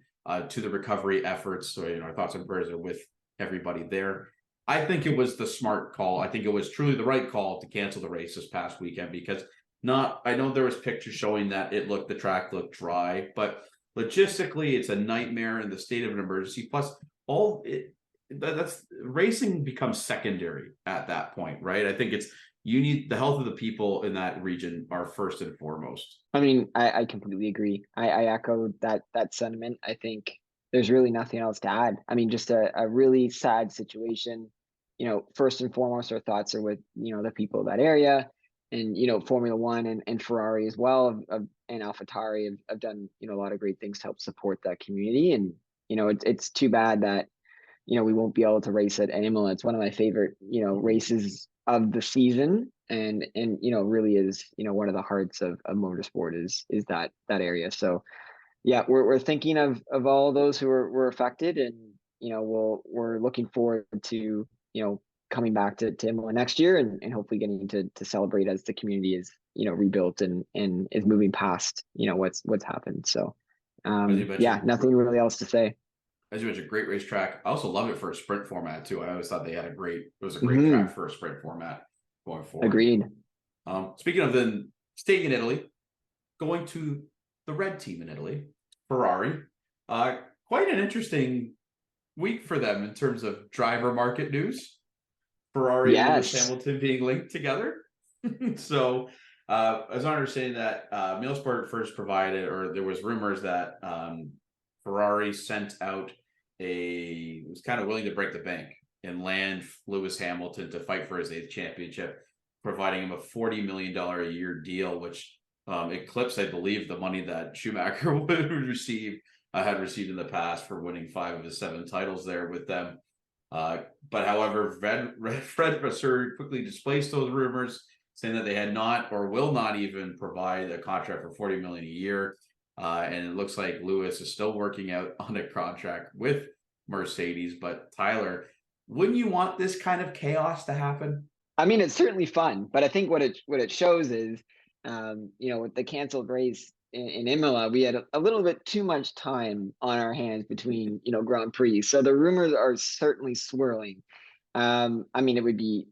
to the recovery efforts. So, our thoughts and prayers are with everybody there. I think it was the smart call. I think it was truly the right call to cancel the race this past weekend, because I know there was pictures showing that the track looked dry, but logistically it's a nightmare in the state of an emergency. Plus, that's racing becomes secondary at that point, right? I think you need the health of the people in that region are first and foremost. I mean, I completely agree. I echo that sentiment. I think there's really nothing else to add. I mean, just a really sad situation. First and foremost, our thoughts are with, the people of that area, and, Formula One and Ferrari as well, and AlphaTauri have done, a lot of great things to help support that community. And, it's too bad that, we won't be able to race at Imola. It's one of my favorite, races of the season, and really is, one of the hearts of motorsport is that area. So yeah, we're thinking of all those who were affected, and we're looking forward to coming back to Imola next year, and hopefully getting to celebrate as the community is rebuilt and is moving past what's happened. So yeah, nothing really else to say. As you mentioned, great racetrack. I also love it for a sprint format too. I always thought they had it was a great track for a sprint format going forward. Agreed. Speaking of then staying in Italy, going to the red team in Italy, Ferrari. Quite an interesting week for them in terms of driver market news. Ferrari and Lewis Yes. Hamilton being linked together. So, as I understand that, Millsport first provided, or there was rumors that Ferrari sent out was kind of willing to break the bank and land Lewis Hamilton to fight for his 8th championship, providing him a $40 million a year deal, which eclipsed, I believe, the money that Schumacher would receive had received in the past for winning 5 of his 7 titles there with them. But however, Fred Vasseur quickly displaced those rumors, saying that they had not or will not even provide a contract for $40 million a year. And it looks like Lewis is still working out on a contract with Mercedes. But Tyler, wouldn't you want this kind of chaos to happen? I mean, it's certainly fun, but I think what it shows is, with the canceled race in Imola, we had a little bit too much time on our hands between, Grand Prix. So the rumors are certainly swirling. I mean, it would be,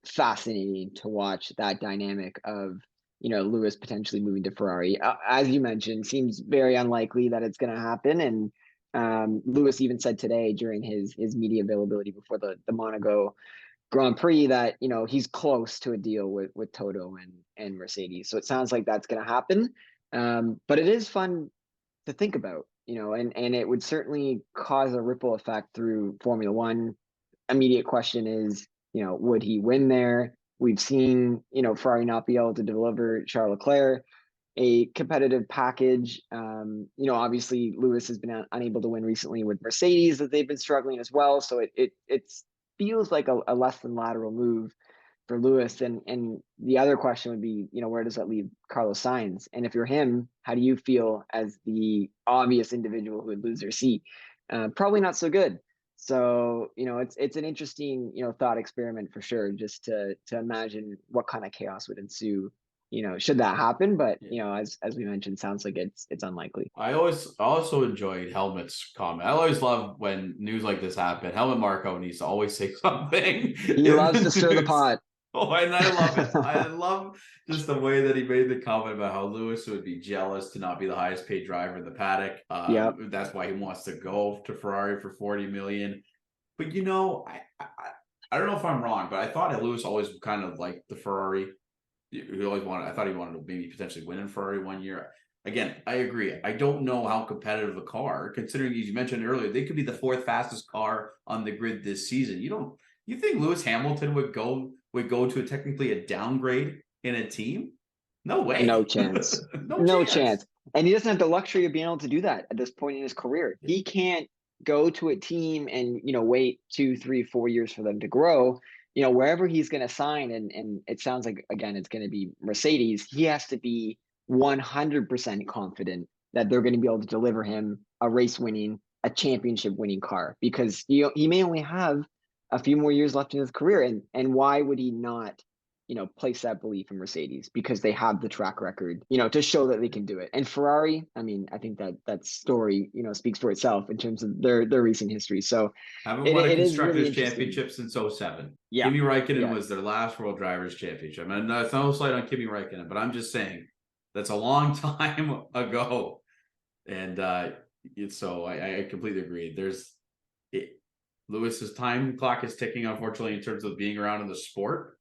fascinating to watch that dynamic of, Lewis potentially moving to Ferrari. As you mentioned, seems very unlikely that it's going to happen. And Lewis even said today during his media availability before the Monaco Grand Prix that he's close to a deal with Toto and Mercedes. So it sounds like that's going to happen. But it is fun to think about, and it would certainly cause a ripple effect through Formula One. Immediate question is, would he win there? We've seen, Ferrari not be able to deliver Charles Leclerc a competitive package. Obviously Lewis has been unable to win recently with Mercedes, that they've been struggling as well. So it feels like a less than lateral move for Lewis. And the other question would be, where does that leave Carlos Sainz? And if you're him, how do you feel as the obvious individual who would lose their seat? Probably not so good. So, it's an interesting, thought experiment for sure, just to imagine what kind of chaos would ensue, should that happen. But, as we mentioned, sounds like it's unlikely. I also enjoyed Helmut's comment. I always love when news like this happen. Helmut Marko needs to always say something. He loves to stir the pot. Oh, and I love it. I love just the way that he made the comment about how Lewis would be jealous to not be the highest paid driver in the paddock. Yep. That's why he wants to go to Ferrari for $40 million. But I don't know if I'm wrong, but I thought Lewis always kind of liked the Ferrari. I thought he wanted to maybe potentially win in Ferrari one year. Again, I agree. I don't know how competitive a car, considering, as you mentioned earlier, they could be the 4th fastest car on the grid this season. You think Lewis Hamilton would go to technically a downgrade in a team? No way. No chance. No chance. And he doesn't have the luxury of being able to do that at this point in his career. He can't go to a team and, wait 2, 3, 4 years for them to grow. Wherever he's going to sign, and it sounds like, again, it's going to be Mercedes, he has to be 100% confident that they're going to be able to deliver him a a championship winning car, because he may only have a few more years left in his career. And why would he not, place that belief in Mercedes? Because they have the track record, to show that they can do it. And Ferrari, I mean, I think that story, speaks for itself in terms of their recent history. So haven't won a Constructors really Championship since 2007. Yeah. Kimi Räikkönen was their last World Drivers' Championship. And that's no slight on Kimi Räikkönen, but I'm just saying that's a long time ago. And so I completely agree. Lewis's time clock is ticking, unfortunately, in terms of being around in the sport.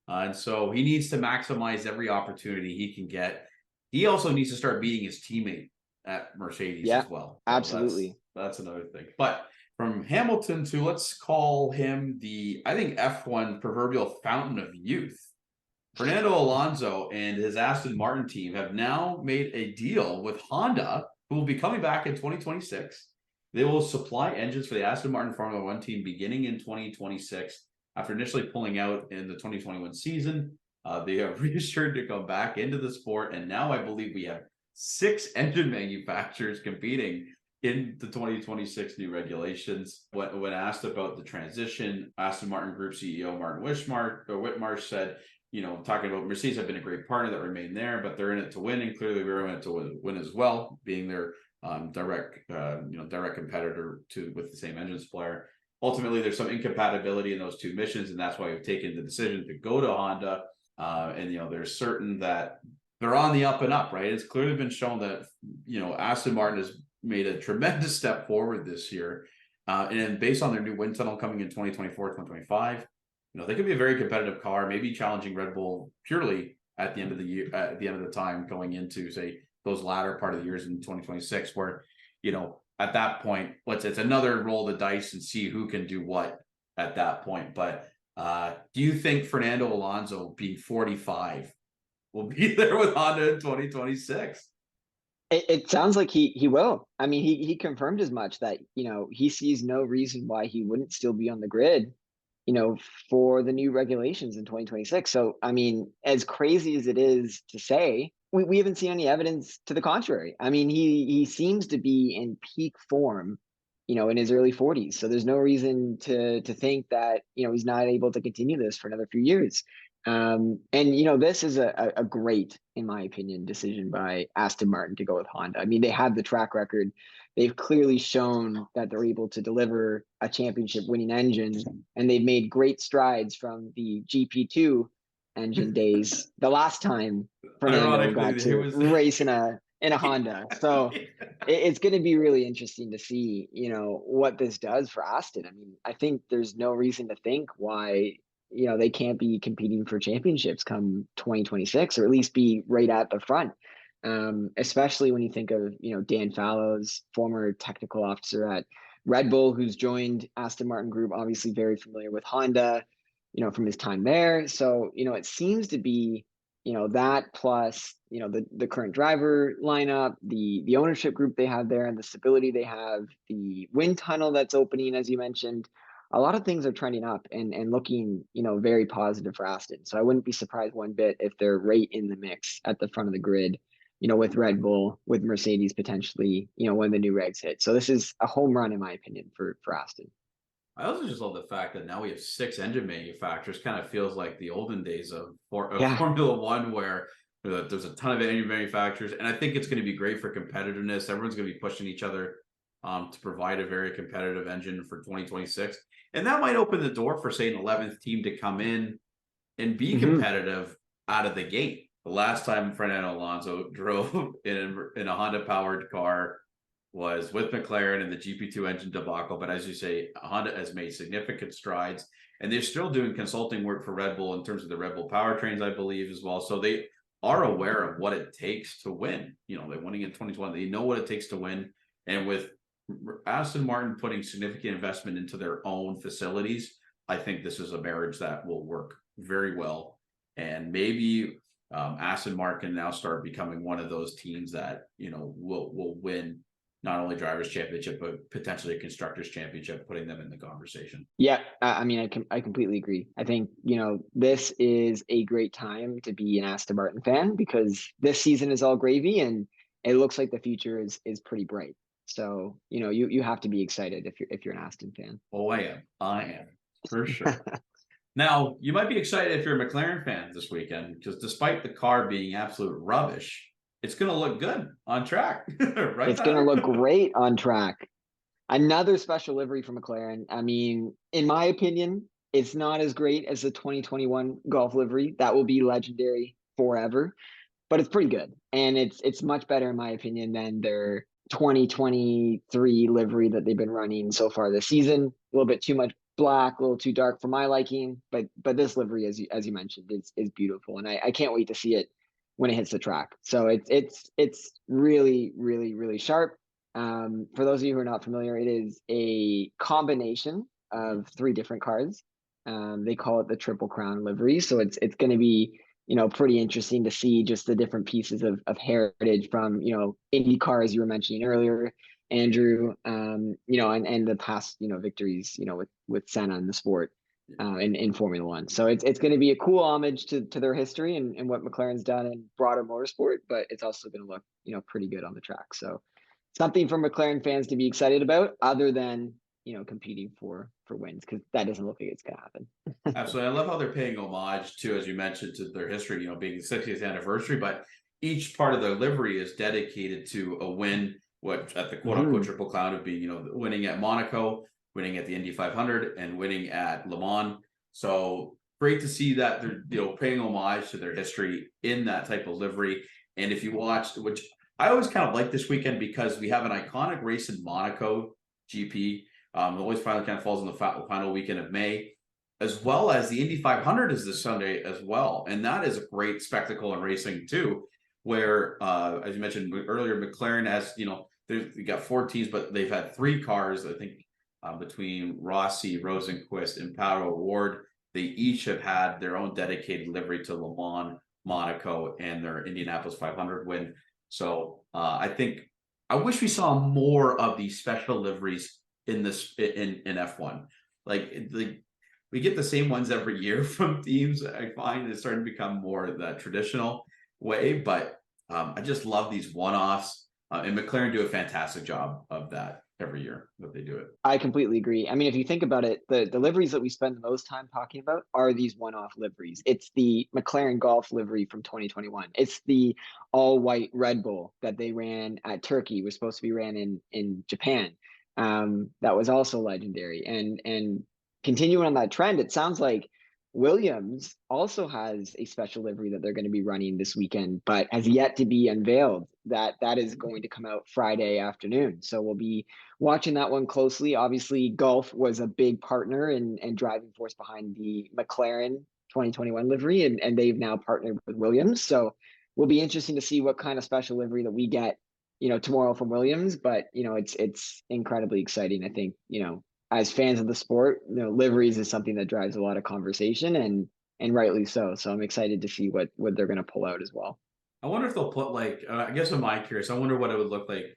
And so he needs to maximize every opportunity he can get. He also needs to start beating his teammate at Mercedes as well. So absolutely. That's another thing. But from Hamilton to, let's call him I think F1 proverbial fountain of youth. Fernando Alonso and his Aston Martin team have now made a deal with Honda, who will be coming back in 2026. They will supply engines for the Aston Martin Formula One team beginning in 2026. After initially pulling out in the 2021 season, they have reassured to come back into the sport. And now I believe we have 6 engine manufacturers competing in the 2026 new regulations. When asked about the transition, Aston Martin Group CEO Martin Whitmarsh said, talking about Mercedes have been a great partner that remain there, but they're in it to win, and clearly we're in it to win as well, being their direct competitor with the same engine supplier. Ultimately, there's some incompatibility in those two missions, and that's why we've taken the decision to go to Honda. And they're certain that they're on the up and up, right? It's clearly been shown that Aston Martin is made a tremendous step forward this year. And then based on their new wind tunnel coming in 2024, 2025, they could be a very competitive car, maybe challenging Red Bull purely at the end of the year, at the end of the time, going into, say, those latter part of the years in 2026, where, at that point, it's another roll the dice and see who can do what at that point. But do you think Fernando Alonso, being 45, will be there with Honda in 2026? It sounds like he will. I mean, he confirmed as much that, he sees no reason why he wouldn't still be on the grid, for the new regulations in 2026. So, I mean, as crazy as it is to say, we haven't seen any evidence to the contrary. I mean, he seems to be in peak form, in his early 40s. So there's no reason to think that, he's not able to continue this for another few years. And this is a great, in my opinion, decision by Aston Martin to go with Honda. I mean, they have the track record. They've clearly shown that they're able to deliver a championship winning engine, and they've made great strides from the GP2 engine days the last time Fernando got to race in a Honda. So it's going to be really interesting to see, what this does for Aston. I mean, I think there's no reason to think why, they can't be competing for championships come 2026, or at least be right at the front. Especially when you think of, Dan Fallows, former technical officer at Red Bull, who's joined Aston Martin Group, obviously very familiar with Honda, from his time there. So, it seems to be, that plus, the current driver lineup, the ownership group they have there, and the stability they have, the wind tunnel that's opening, as you mentioned. A lot of things are trending up and looking, very positive for Aston. So I wouldn't be surprised one bit if they're right in the mix at the front of the grid, with Red Bull, with Mercedes potentially, when the new regs hit. So this is a home run, in my opinion, for Aston. I also just love the fact that now we have 6 engine manufacturers. Kind of feels like the olden days of Formula One, where there's a ton of engine manufacturers. And I think it's going to be great for competitiveness. Everyone's going to be pushing each other to provide a very competitive engine for 2026. And that might open the door for, say, an 11th team to come in and be competitive out of the gate. The last time Fernando Alonso drove in a Honda-powered car was with McLaren in the GP2 engine debacle. But as you say, Honda has made significant strides, and they're still doing consulting work for Red Bull in terms of the Red Bull powertrains, I believe, as well. So they are aware of what it takes to win. They're winning in 2020. They know what it takes to win. And with Aston Martin putting significant investment into their own facilities, I think this is a marriage that will work very well. And maybe Aston Martin can now start becoming one of those teams that, will win not only drivers' championship, but potentially a constructors' championship, putting them in the conversation. Yeah, I mean, I completely agree. I think, this is a great time to be an Aston Martin fan, because this season is all gravy and it looks like the future is pretty bright. So, you have to be excited if you're an Aston fan. Oh, I am for sure. Now, you might be excited if you're a McLaren fan this weekend, because despite the car being absolute rubbish, it's going to look good on track. Right? It's going to look great on track. Another special livery for McLaren. I mean, in my opinion, it's not as great as the 2021 Golf livery. That will be legendary forever, but it's pretty good. And it's much better, in my opinion, than their 2023 livery that they've been running so far this season. A little bit too much black, a little too dark for my liking, but this livery, as you mentioned, is beautiful, and I can't wait to see it when it hits the track. So it's really, really, really sharp. For those of you who are not familiar, it is a combination of 3 different cars. They call it the Triple Crown livery. So it's going to be, pretty interesting to see just the different pieces of heritage from, IndyCar, as you were mentioning earlier, Andrew, and the past, victories, with Senna in the sport, in Formula One. So it's going to be a cool homage to their history and what McLaren's done in broader motorsport, but it's also going to look, pretty good on the track. So something for McLaren fans to be excited about, other than, competing for wins, because that doesn't look like it's going to happen. Absolutely. I love how they're paying homage to, as you mentioned, to their history, being the 60th anniversary, but each part of their livery is dedicated to a win, what at the quote unquote Triple Crown of being, winning at Monaco, winning at the Indy 500, and winning at Le Mans. So great to see that they're, paying homage to their history in that type of livery. And if you watched, which I always kind of like this weekend because we have an iconic race in Monaco GP. It always finally kind of falls on the final weekend of May, as well as the Indy 500 is this Sunday as well. And that is a great spectacle in racing too, where, as you mentioned earlier, McLaren has, you got 4 teams, but they've had 3 cars, I think, between Rossi, Rosenquist, and Pato O'Ward. They each have had their own dedicated livery to Le Mans, Monaco, and their Indianapolis 500 win. So I think I wish we saw more of these special liveries in F1. Like we get the same ones every year from teams. I find it's starting to become more the traditional way, but I just love these one-offs, and McLaren do a fantastic job of that every year that they do it. I completely agree. I mean, if you think about it, the liveries that we spend the most time talking about are these one-off liveries. It's the McLaren Golf livery from 2021. It's the all-white Red Bull that they ran at Turkey, was supposed to be ran in Japan. That was also legendary. And continuing on that trend, it sounds like Williams also has a special livery that they're going to be running this weekend, but has yet to be unveiled. That is going to come out Friday afternoon. So we'll be watching that one closely. Obviously, Gulf was a big partner and driving force behind the McLaren 2021 livery, and they've now partnered with Williams. So will be interesting to see what kind of special livery that we get, tomorrow from Williams. But it's incredibly exciting. I think, as fans of the sport, liveries is something that drives a lot of conversation, and rightly so. So I'm excited to see what they're going to pull out as well. I wonder if they'll put I guess I'm curious. I wonder what it would look like.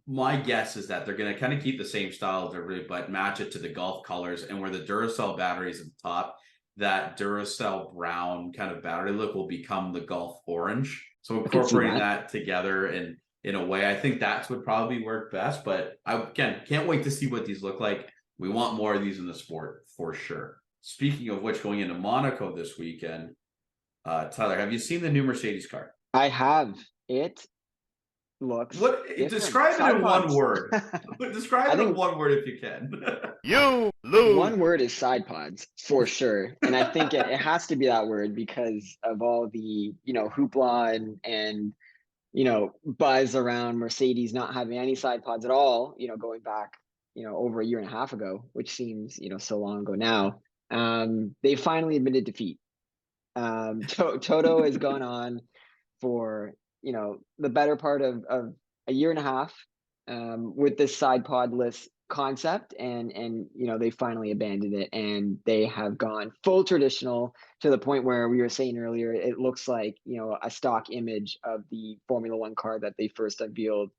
My guess is that they're going to kind of keep the same style of livery, but match it to the Gulf colors, and where the Duracell batteries at the top, that Duracell brown kind of battery look will become the Gulf orange. So incorporating that together and in a way, I think that's would probably work best. But I can't wait to see what these look like. We want more of these in the sport for sure. Speaking of which, going into Monaco this weekend, Tyler, have you seen the new Mercedes car? I have. It looks describe it in one word. Describe it in one word if you can. You lose. One word is side pods for sure, and I think it has to be that word because of all the hoopla and buzz around Mercedes not having any side pods at all, going back, over a year and a half ago, which seems, so long ago now. They finally admitted defeat. Toto has gone on for, the better part of a year and a half with this side podless concept, and they finally abandoned it, and they have gone full traditional to the point where we were saying earlier, it looks like a stock image of the Formula One car that they first unveiled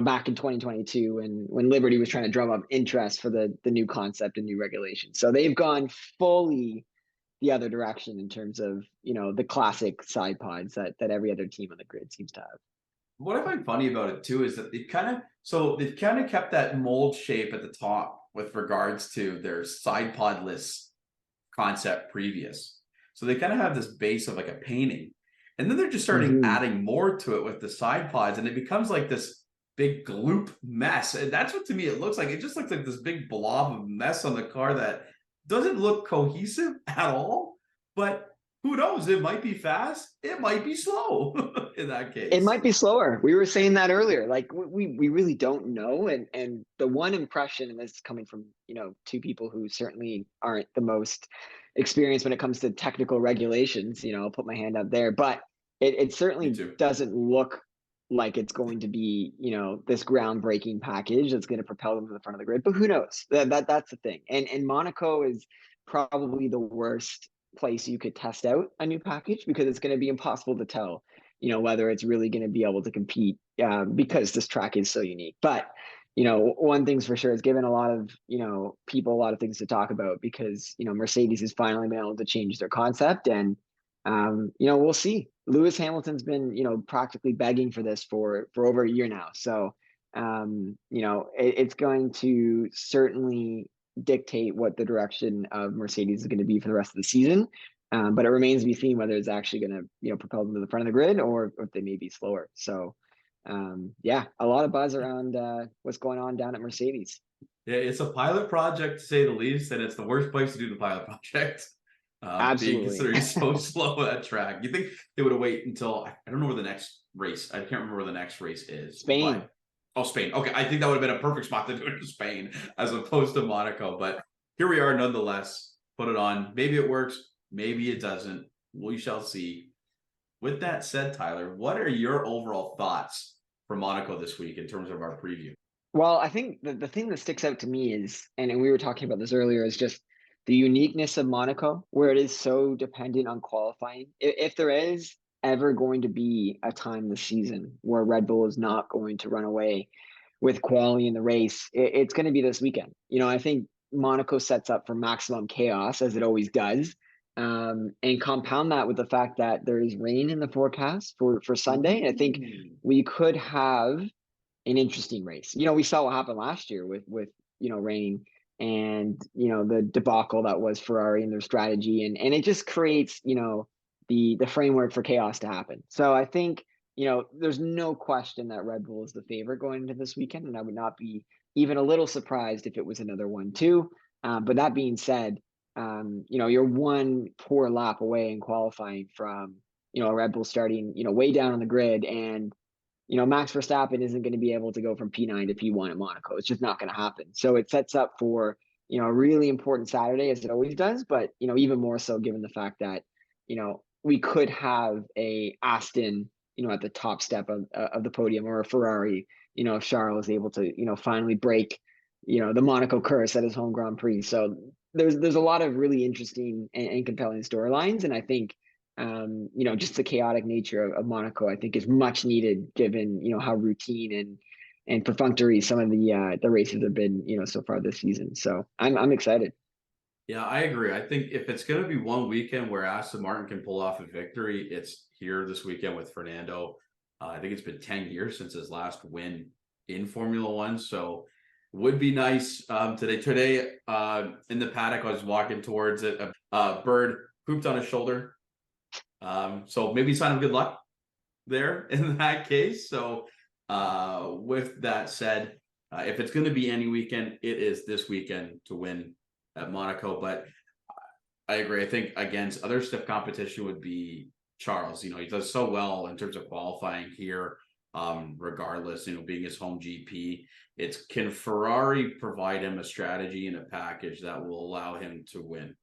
back in 2022, and when Liberty was trying to drum up interest for the new concept and new regulations. So they've gone fully the other direction in terms of the classic side pods that every other team on the grid seems to have. What I find funny about it too is that they've kind of kept that mold shape at the top with regards to their side podless concept previous. So they kind of have this base of like a painting, and then they're just starting adding more to it with the side pods, and it becomes like this big gloop mess. And that's what to me it looks like. It just looks like this big blob of mess on the car that doesn't look cohesive at all. But who knows? It might be fast. It might be slow in that case. It might be slower. We were saying that earlier. Like we really don't know. And the one impression, and this is coming from, two people who certainly aren't the most experienced when it comes to technical regulations, I'll put my hand up there, but it certainly doesn't look like it's going to be, this groundbreaking package that's going to propel them to the front of the grid. But who knows? That's the thing. And Monaco is probably the worst place you could test out a new package, because it's going to be impossible to tell, whether it's really going to be able to compete, because this track is so unique. But, one thing's for sure, it's given a lot of, people a lot of things to talk about, because, Mercedes has finally been able to change their concept, and, we'll see. Lewis Hamilton's been, practically begging for this for over a year now. So, it's going to certainly dictate what the direction of Mercedes is going to be for the rest of the season. But it remains to be seen whether it's actually going to, propel them to the front of the grid, or if they may be slower. So, a lot of buzz around what's going on down at Mercedes. Yeah, it's a pilot project to say the least, and it's the worst place to do the pilot project. Absolutely. Being considered so slow at that track. You think they would have waited until, I don't know where the next race. I can't remember where the next race is. Spain. But, oh, Spain. Okay, I think that would have been a perfect spot to do it in Spain as opposed to Monaco. But here we are nonetheless. Put it on. Maybe it works. Maybe it doesn't. We shall see. With that said, Tyler, what are your overall thoughts for Monaco this week in terms of our preview? Well, I think the thing that sticks out to me is, and we were talking about this earlier, is just the uniqueness of Monaco, where it is so dependent on qualifying. If there is ever going to be a time this season where Red Bull is not going to run away with quality in the race, it's going to be this weekend. I think Monaco sets up for maximum chaos, as it always does. And compound that with the fact that there is rain in the forecast for Sunday. I think we could have an interesting race. We saw what happened last year with rain and the debacle that was Ferrari and their strategy, and it just creates the framework for chaos to happen. So I think there's no question that Red Bull is the favorite going into this weekend, and I would not be even a little surprised if it was another 1-2. But that being said, you're one poor lap away in qualifying from a Red Bull starting way down on the grid, and Max Verstappen isn't going to be able to go from P9 to P1 at Monaco. It's just not going to happen. So it sets up for, a really important Saturday, as it always does, but, even more so given the fact that, we could have a Aston, at the top step of the podium, or a Ferrari, if Charles is able to, finally break, the Monaco curse at his home Grand Prix. So there's a lot of really interesting and compelling storylines. And I think, just the chaotic nature of Monaco, I think, is much needed given, how routine and perfunctory some of the races have been, so far this season. So I'm excited. Yeah, I agree. I think if it's going to be one weekend where Aston Martin can pull off a victory, it's here this weekend with Fernando. I think it's been 10 years since his last win in Formula One. So would be nice today. Today, in the paddock, I was walking towards it. A bird pooped on his shoulder. So maybe sign of good luck there in that case. So with that said, if it's going to be any weekend, it is this weekend to win at Monaco. But I agree. I think against other stiff competition would be Charles. He does so well in terms of qualifying here, regardless, being his home GP. Can Ferrari provide him a strategy and a package that will allow him to win?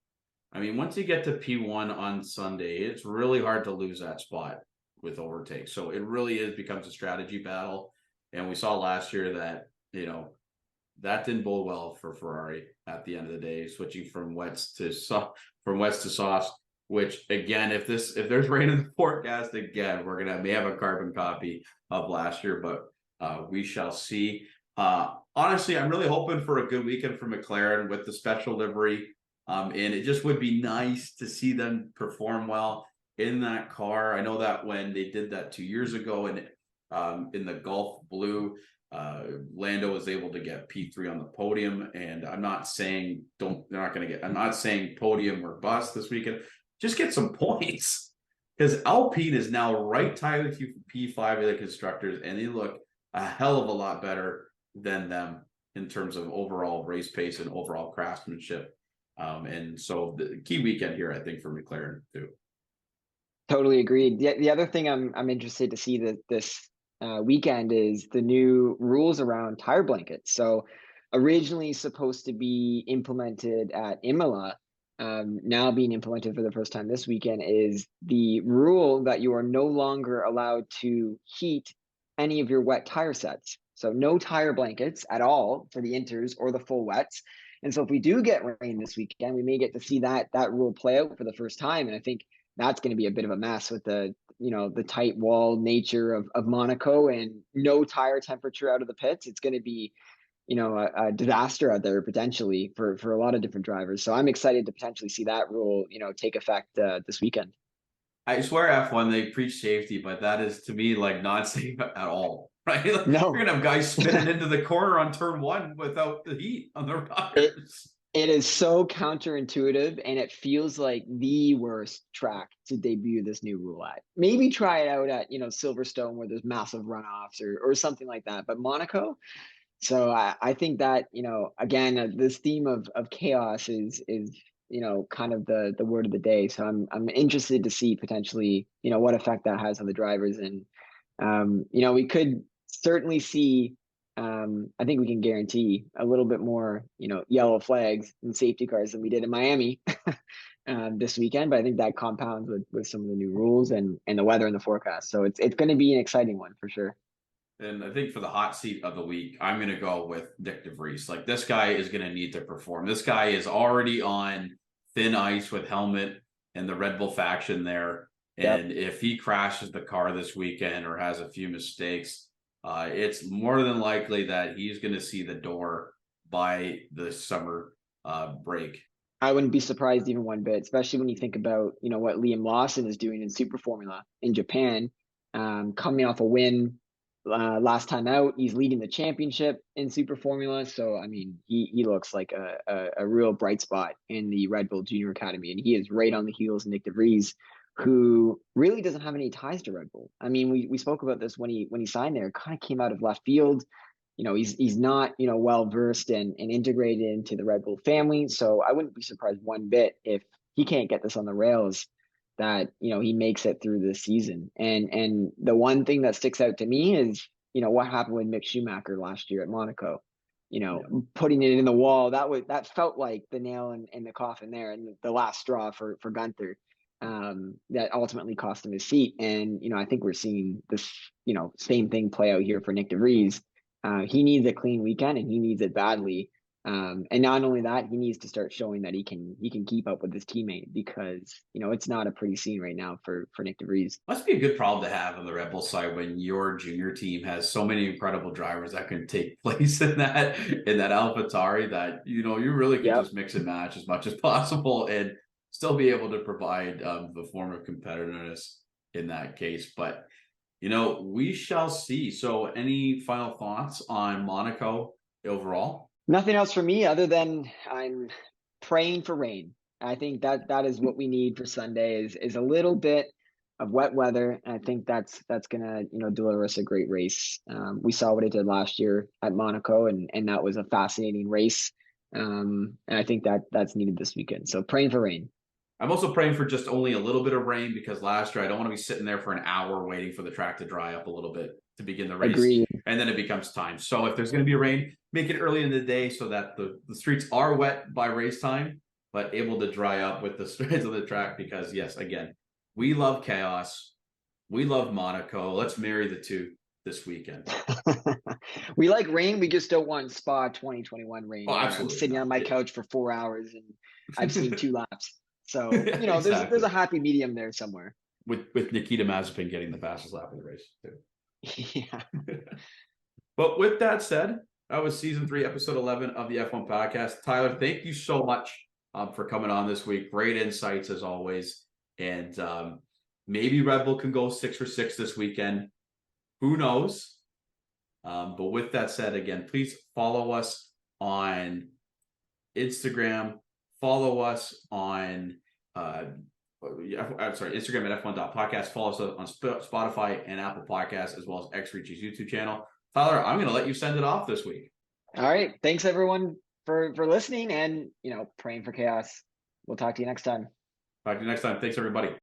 I mean, once you get to P1 on Sunday, it's really hard to lose that spot with overtake. So it really becomes a strategy battle. And we saw last year that, that didn't bode well for Ferrari at the end of the day, switching from wets to softs, which again, if there's rain in the forecast again, we're may have a carbon copy of last year, but we shall see. Honestly, I'm really hoping for a good weekend for McLaren with the special livery. And it just would be nice to see them perform well in that car. I know that when they did that 2 years ago and in the Gulf Blue, Lando was able to get P3 on the podium. And I'm not saying I'm not saying podium or bust this weekend. Just get some points, because Alpine is now right tied with P5 of the constructors, and they look a hell of a lot better than them in terms of overall race pace and overall craftsmanship. And so the key weekend here, I think, for McLaren too. Totally agreed. The other thing I'm interested to see this weekend is the new rules around tire blankets. So originally supposed to be implemented at Imola, now being implemented for the first time this weekend, is the rule that you are no longer allowed to heat any of your wet tire sets. So no tire blankets at all for the inters or the full wets. And so if we do get rain this weekend, we may get to see that rule play out for the first time. And I think that's going to be a bit of a mess with the tight wall nature of Monaco and no tire temperature out of the pits. It's going to be, a disaster out there potentially for a lot of different drivers. So I'm excited to potentially see that rule, take effect this weekend. I swear F1, they preach safety, but that is to me like not safe at all. Right? Like, No. You're gonna have guys spinning into the corner on turn 1 without the heat on their tires. It is so counterintuitive, and it feels like the worst track to debut this new rule at. Maybe try it out at Silverstone, where there's massive runoffs or something like that. But Monaco, so I think that again, this theme of chaos is kind of the word of the day. So I'm interested to see potentially what effect that has on the drivers and We could certainly see, I think we can guarantee a little bit more, yellow flags and safety cars than we did in Miami this weekend. But I think that compounds with some of the new rules and the weather and the forecast. So it's going to be an exciting one for sure. And I think for the hot seat of the week, I'm going to go with Nick DeVries. Like, this guy is going to need to perform. This guy is already on thin ice with Helmet and the Red Bull faction there. And if he crashes the car this weekend or has a few mistakes, it's more than likely that he's going to see the door by the summer break. I wouldn't be surprised even one bit, especially when you think about, what Liam Lawson is doing in Super Formula in Japan, coming off a win last time out. He's leading the championship in Super Formula. So, I mean, he looks like a real bright spot in the Red Bull Junior Academy. And he is right on the heels of Nick DeVries, who really doesn't have any ties to Red Bull. I mean, we spoke about this when he signed there. Kind of came out of left field. He's not, well versed and integrated into the Red Bull family. So I wouldn't be surprised one bit if he can't get this on the rails, that he makes it through this season. And the one thing that sticks out to me is, what happened with Mick Schumacher last year at Monaco. Putting it in the wall, that felt like the nail in the coffin there, and the last straw for Gunther. That ultimately cost him his seat. And I think we're seeing this same thing play out here for Nick DeVries. He needs a clean weekend, and he needs it badly. And not only that, he needs to start showing that he can keep up with his teammate, because it's not a pretty scene right now for Nick DeVries. Must be a good problem to have on the Red Bull side when your junior team has so many incredible drivers that can take place in that AlphaTauri, that you really can just mix and match as much as possible and still be able to provide the form of competitiveness in that case. But we shall see. So any final thoughts on Monaco overall? Nothing else for me other than I'm praying for rain. I think that is what we need for Sunday is a little bit of wet weather. And I think that's gonna deliver us a great race. We saw what it did last year at Monaco, and that was a fascinating race. And I think that's needed this weekend. So praying for rain. I'm also praying for just only a little bit of rain, because last year I don't want to be sitting there for an hour waiting for the track to dry up a little bit to begin the race. Agreed. And then it becomes time. So if there's going to be rain, make it early in the day so that the streets are wet by race time, but able to dry up with the streets of the track. Because yes, again, we love chaos. We love Monaco. Let's marry the two this weekend. We like rain. We just don't want Spa 2021 rain. Oh, absolutely. I'm sitting on my couch for 4 hours and I've seen 2 laps. So, Exactly. there's a happy medium there somewhere. With Nikita Mazepin getting the fastest lap of the race too. Yeah. But with that said, that was season 3, episode 11 of the F1 podcast. Tyler, thank you so much for coming on this week. Great insights as always. And maybe Red Bull can go 6 for 6 this weekend. Who knows? But with that said, again, please follow us on Instagram. Follow us on Instagram at F1.podcast. Follow us on Spotify and Apple Podcasts, as well as XReach's YouTube channel. Tyler, I'm going to let you send it off this week. All right. Thanks everyone for listening and, praying for chaos. We'll talk to you next time. Talk to you next time. Thanks, everybody.